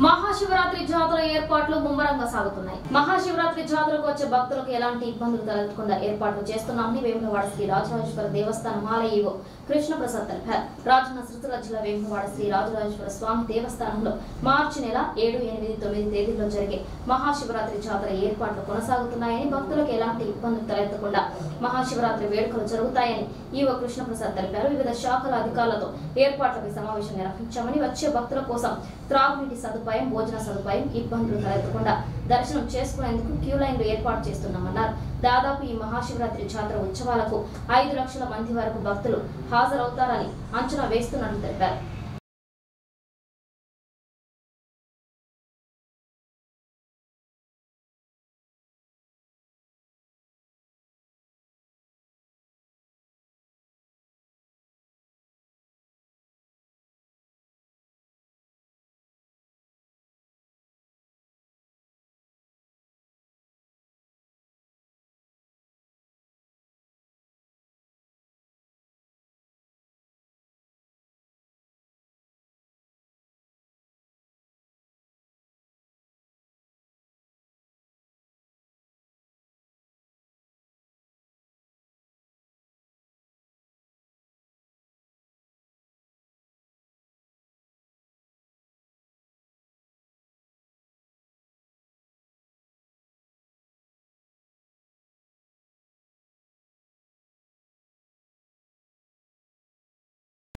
మహాశివరాత్రి జాతర ఏర్పాట్లు ముమ్మరంగా సాగుతున్నాయి. మహాశివరాత్రి జాతరకు వచ్చే భక్తులకు ఎలాంటి ఇబ్బందులు తలెత్తకుండా ఏర్పాట్లు చేస్తున్నామని వేములవాడ శ్రీ రాజరాజేశ్వర దేవస్థానం ఆలయ ఈవో కృష్ణప్రసాద్ తెలిపారు. రాజన్న సిరిసిల్ల జిల్లా వేములవాడ శ్రీ రాజరాజేశ్వర స్వామి దేవస్థానంలో మార్చి నెల 7, 8, 9 తేదీల్లో జరిగే మహాశివరాత్రి జాతర ఏర్పాట్లు కొనసాగుతున్నాయని, భక్తులకు ఎలాంటి ఇబ్బందులు తలెత్తకుండా మహాశివరాత్రి వేడుకలు జరుగుతాయని ఈవో కృష్ణప్రసాద్ తెలిపారు. వివిధ శాఖల అధికారులతో ఏర్పాట్లపై సమావేశం నిర్వహించామని, వచ్చే భక్తుల కోసం త్రాగునీటి సదుపాయం, భోజన సదుపాయం ఇబ్బందులు తలెత్తకుండా దర్శనం చేసుకునేందుకు క్యూ లైన్లు ఏర్పాటు చేస్తున్నామన్నారు. దాదాపు ఈ మహాశివరాత్రి జాతర ఉత్సవాలకు 5 లక్షల మంది వరకు భక్తులు హాజరవుతారని అంచనా వేస్తున్నట్లు తెలిపారు.